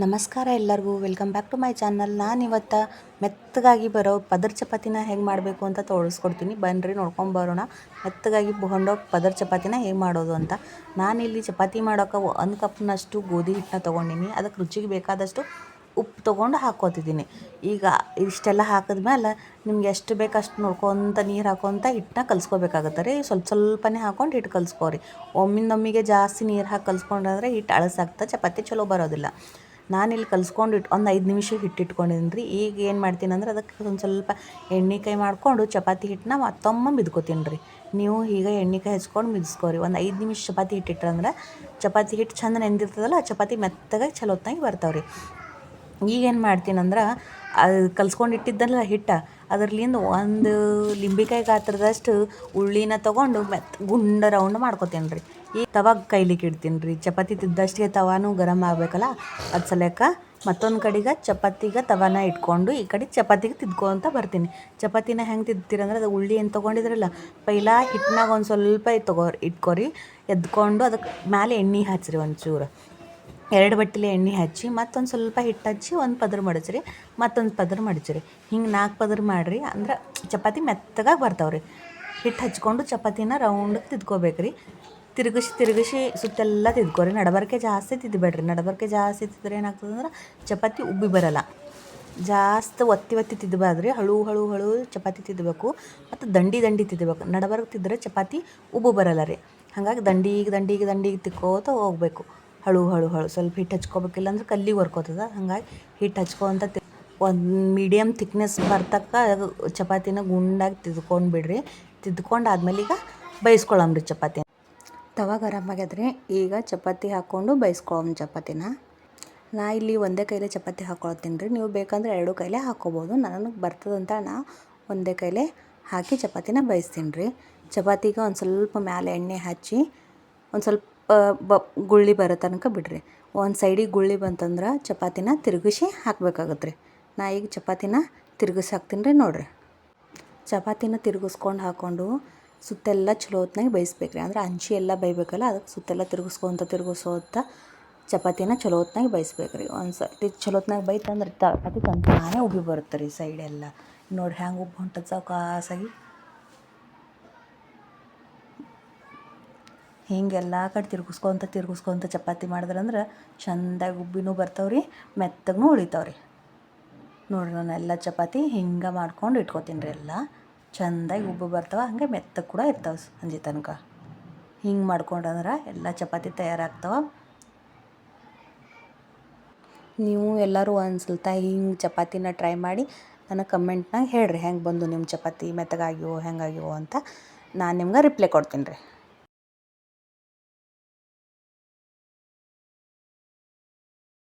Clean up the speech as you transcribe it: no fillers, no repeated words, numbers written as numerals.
ನಮಸ್ಕಾರ ಎಲ್ಲರಿಗೂ welcome back to my channel. ನಾನಿವತ್ತು ಮೆತ್ತಗಾಗಿ ಬರೋ ಪದರ್ ಚಪಾತಿನ ಹೇಗೆ ಮಾಡಬೇಕು ಅಂತ ತೋರಿಸ್ಕೊಡ್ತೀನಿ. ಬನ್ನಿರಿ ನೋಡ್ಕೊಂಬರೋಣ. ಮೆತ್ತಗಾಗಿ ಹೊಂಡೋ ಪದರ್ ಚಪಾತಿನ ಹೇಗೆ ಮಾಡೋದು ಅಂತ. ನಾನಿಲ್ಲಿ ಚಪಾತಿ ಮಾಡೋಕೆ 1 ಕಪ್ನಷ್ಟು ಗೋಧಿ ಹಿಟ್ಟನ್ನ ತೊಗೊಂಡಿನಿ. ಅದಕ್ಕೆ ರುಚಿಗೆ ಬೇಕಾದಷ್ಟು ಉಪ್ಪು ತೊಗೊಂಡು ಹಾಕ್ಕೋತಿದ್ದೀನಿ. ಈಗ ಇಷ್ಟೆಲ್ಲ ಹಾಕಿದ್ಮೇಲೆ ನಿಮ್ಗೆ ಎಷ್ಟು ಬೇಕು ಅಷ್ಟು ನೋಡ್ಕೊತ ನೀರು ಹಾಕ್ಕೊತ ಹಿಟ್ಟನ್ನ ಕಲಿಸ್ಕೋಬೇಕಾಗತ್ತೆ ರೀ. ಸ್ವಲ್ಪನೇ ಹಾಕ್ಕೊಂಡು ಹಿಟ್ಟು ಕಲಿಸ್ಕೋರಿ. ಒಮ್ಮಿಂದೊಮ್ಮಿಗೆ ಜಾಸ್ತಿ ನೀರು ಹಾಕಿ ಕಲಿಸ್ಕೊಂಡ್ರೆ ಹಿಟ್ಟು ಅಳಸಾಗ್ತದೆ, ಚಪಾತಿ ಚಲೋ ಬರೋದಿಲ್ಲ. ನಾನಿಲ್ಲಿ ಕಲಿಸ್ಕೊಂಡು ಒಂದು 5 ನಿಮಿಷ ಹಿಟ್ಟು ಇಟ್ಕೊಂಡಿದ್ದೀನಿ ರೀ. ಈಗ ಏನು ಮಾಡ್ತೀನಿ ಅಂದ್ರೆ ಅದಕ್ಕೆ ಒಂದು ಸ್ವಲ್ಪ ಎಣ್ಣೆ ಕಾಯಿ ಮಾಡಿಕೊಂಡು ಚಪಾತಿ ಹಿಟ್ಟನ್ನ ಮತ್ತೊಮ್ಮೆ ಮಿದ್ಕೋತೀನಿ ರೀ. ನೀವು ಈಗ ಎಣ್ಣೆ ಕಾಯಿ ಹಚ್ಕೊಂಡು ಮಿದಿಸ್ಕೋರಿ. ಒಂದು 5 ನಿಮಿಷ ಚಪಾತಿ ಹಿಟ್ಟು ಇಟ್ರಂದ್ರೆ ಚಪಾತಿ ಹಿಟ್ಟು ಚಂದ ನೆಂದಿರ್ತದಲ್ಲ, ಚಪಾತಿ ಮೆತ್ತಗಾಗಿ ಚಲೋ ಹೊತ್ತಾಗಿ ಬರ್ತಾವೆ ರೀ. ಈಗೇನು ಮಾಡ್ತೀನಂದ್ರೆ ಅದು ಕಲ್ಸ್ಕೊಂಡು ಇಟ್ಟಿದ್ದಲ್ಲ ಹಿಟ್ಟು, ಅದರಲ್ಲಿಂದ ಒಂದು ಲಿಂಬೆಕಾಯಿ ಗಾತ್ರದಷ್ಟು ಉಳ್ಳಿನ ತೊಗೊಂಡು ಗುಂಡ ರೌಂಡ್ ಮಾಡ್ಕೊತೀನಿ ರೀ. ಈ ತವಾಗ ಕೈಲಿಕ್ಕೆ ಇಡ್ತೀನಿ ರೀ. ಚಪಾತಿ ತಿದ್ದಷ್ಟೇ ತವಾನು ಗರಮ್ ಆಗಬೇಕಲ್ಲ, ಅದು ಸಲಕ್ಕೆ ಮತ್ತೊಂದು ಕಡೆಗೆ ಚಪಾತಿಗೆ ತವಾನ ಇಟ್ಕೊಂಡು ಈ ಕಡೆ ಚಪಾತಿಗೆ ತಿದ್ಕೊತ ಬರ್ತೀನಿ. ಚಪಾತಿನ ಹೆಂಗೆ ತಿದ್ತೀರಂದ್ರೆ ಅದು ಉಳ್ಳಿ ಏನು ತೊಗೊಂಡಿದ್ರಲ್ಲ, ಪೈಲಾ ಹಿಟ್ಟಿನಾಗ ಒಂದು ಸ್ವಲ್ಪ ಇಟ್ಕೊರಿ. ಎದ್ಕೊಂಡು ಅದಕ್ಕೆ ಮೇಲೆ ಎಣ್ಣೆ ಹಚ್ಚಿರಿ, ಒಂಚೂರು 2 ಬಟ್ಟಲೆ ಎಣ್ಣೆ ಹಚ್ಚಿ ಮತ್ತೊಂದು ಸ್ವಲ್ಪ ಹಿಟ್ಟು ಹಚ್ಚಿ ಒಂದು ಪದರ ಮಡಚ್ರಿ, ಮತ್ತೊಂದು ಪದರ ಮಡಚ್ರಿ. ಹಿಂಗೆ 4 ಪದರ ಮಾಡಿರಿ, ಅಂದ್ರೆ ಚಪಾತಿ ಮೆತ್ತಗಾಗಿ ಬರ್ತಾವೆ ರೀ. ಹಿಟ್ಟು ಹಚ್ಕೊಂಡು ಚಪಾತಿನ ರೌಂಡಕ್ಕೆ ತಿದ್ಕೋಬೇಕು ರೀ. ತಿರುಗಿಸಿ ಸುತ್ತೆಲ್ಲ ತಿದ್ಕೋರಿ. ನಡಬರ್ಕೆ ಜಾಸ್ತಿ ತಿದ್ದಬೇಡ್ರಿ. ನಡಬರ್ಕೆ ಜಾಸ್ತಿ ತಿಂದ್ರೆ ಏನಾಗ್ತದೆ ಅಂದ್ರೆ ಚಪಾತಿ ಉಬ್ಬಿ ಬರಲ್ಲ. ಜಾಸ್ತಿ ಒತ್ತಿ ತಿದ್ದಬಾರ್ದು ರೀ. ಹಳು ಚಪಾತಿ ತಿದ್ದಬೇಕು ಮತ್ತು ದಂಡಿ ತಿದ್ದಬೇಕು. ನಡಬರ್ಗೆ ತಿದ್ದರೆ ಚಪಾತಿ ಉಬ್ಬು ಬರಲ್ಲ ರೀ. ಹಾಗಾಗಿ ದಂಡಿಗೆ ತಿಕ್ಕೋತ ಹೋಗಬೇಕು. ಹಳು ಸ್ವಲ್ಪ ಹಿಟ್ಟು ಹಚ್ಕೋಬೇಕಿಲ್ಲ ಅಂದ್ರೆ ಕಲ್ಲಿಗೆ ಹೊರ್ಕೋತದ. ಹಾಗಾಗಿ ಹಿಟ್ಟು ಹಚ್ಕೊತ ಒಂದು ಮೀಡಿಯಮ್ ಥಿಕ್ನೆಸ್ ಬರ್ತಕ್ಕ ಚಪಾತಿನ ಗುಂಡಾಗಿ ತಿದ್ಕೊಂಡು ಬಿಡ್ರಿ. ತಿದ್ಕೊಂಡಾದ್ಮೇಲೆ ಈಗ ಬೇಯಿಸ್ಕೊಳ್ಳೋಮ್ರಿ ಚಪಾತಿ. ತವ ಗರಮ್ ಆಗ್ಯದ್ರಿ. ಈಗ ಚಪಾತಿ ಹಾಕ್ಕೊಂಡು ಬೇಯಿಸ್ಕೊಳ್ಳೋಮ್ ಚಪಾತಿನ. ನಾ ಇಲ್ಲಿ ಒಂದೇ ಕೈಲೇ ಚಪಾತಿ ಹಾಕ್ಕೊಳ್ತೀನಿ ರೀ. ನೀವು ಬೇಕಂದ್ರೆ 2 ಕೈಲೇ ಹಾಕ್ಕೋಬೋದು. ನನಗೆ ಬರ್ತದಂತ ನಾ ಒಂದೇ ಕೈಲೇ ಹಾಕಿ ಚಪಾತಿನ ಬೇಯಿಸ್ತೀನಿ ರೀ. ಚಪಾತಿಗೆ ಒಂದು ಸ್ವಲ್ಪ ಮ್ಯಾಲೆ ಎಣ್ಣೆ ಹಚ್ಚಿ ಒಂದು ಸ್ವಲ್ಪ ಗುಳ್ಳಿ ಬರೋ ತನಕ ಬಿಡ್ರಿ. ಒಂದು ಸೈಡಿಗೆ ಗುಳ್ಳಿ ಬಂತಂದ್ರೆ ಚಪಾತಿನ ತಿರುಗಿಸಿ ಹಾಕ್ಬೇಕಾಗತ್ತೆ ರೀ. ನಾ ಈಗ ಚಪಾತಿನ ತಿರುಗಿಸಿ ಹಾಕ್ತೀನಿ ರೀ. ನೋಡಿರಿ, ಚಪಾತಿನ ತಿರುಗಿಸ್ಕೊಂಡು ಹಾಕ್ಕೊಂಡು ಸುತ್ತೆಲ್ಲ ಚಲೋ ಹೊತ್ನಾಗ ಬೇಯಿಸ್ಬೇಕು ರೀ. ಅಂದ್ರೆ ಅಂಚಿ ಎಲ್ಲ ಬೇಯಬೇಕಲ್ಲ, ಅದಕ್ಕೆ ಸುತ್ತೆಲ್ಲ ತಿರುಗಿಸೋತ ಚಪಾತಿನ ಚಲೋ ಹೊತ್ನಾಗ ಬೇಯಿಸ್ಬೇಕು ರೀ. ಒಂದು ಸರ್ತಿ ಚಲೋ ಹೊತ್ನಾಗ ಬೇಯ್ತಂದ್ರೆ ಚಪಾತಿ ತಾನೇ ಉಬ್ಬಿ ಬರುತ್ತೆ ರೀ. ಸೈಡೆಲ್ಲ ನೋಡಿ ಹ್ಯಾಂಗೆ ಉಬ್ಬು ಹೊಂಟದ ಸಾವಕಾಸಾಗಿ. ಹಿಂಗೆಲ್ಲ ಕಡೆ ತಿರ್ಗಿಸ್ಕೊತ ಚಪಾತಿ ಮಾಡಿದ್ರಂದ್ರೆ ಚೆಂದಾಗಿ ಉಬ್ಬಿನೂ ಬರ್ತಾವ್ರಿ, ಮೆತ್ತಗೂ ಉಳಿತಾವ್ರಿ. ನೋಡಿರಿ, ನಾನು ಎಲ್ಲ ಚಪಾತಿ ಹಿಂಗೆ ಮಾಡ್ಕೊಂಡು ಇಟ್ಕೊತೀನಿ ರೀ. ಎಲ್ಲ ಚೆಂದಾಗಿ ಉಬ್ಬು ಬರ್ತಾವೆ, ಹಾಗೆ ಮೆತ್ತಗೆ ಕೂಡ ಇರ್ತಾವೆ ಸಂಜೆ ತನಕ. ಹಿಂಗೆ ಮಾಡ್ಕೊಂಡ್ರೆ ಎಲ್ಲ ಚಪಾತಿ ತಯಾರಾಗ್ತಾವೆ. ನೀವು ಎಲ್ಲರೂ ಒಂದು ಸ್ವಲ್ಪ ಹಿಂಗೆ ಚಪಾತಿನ ಟ್ರೈ ಮಾಡಿ ನನಗೆ ಕಮೆಂಟ್ನಾಗ ಹೇಳ್ರಿ ಹೆಂಗೆ ಬಂದು ನಿಮ್ಮ ಚಪಾತಿ ಮೆತ್ತಗಾಗ್ಯವೋ ಹೆಂಗಾಗ್ಯವೋ ಅಂತ. ನಾನು ನಿಮ್ಗೆ ರಿಪ್ಲೈ ಕೊಡ್ತೀನಿ ರೀ.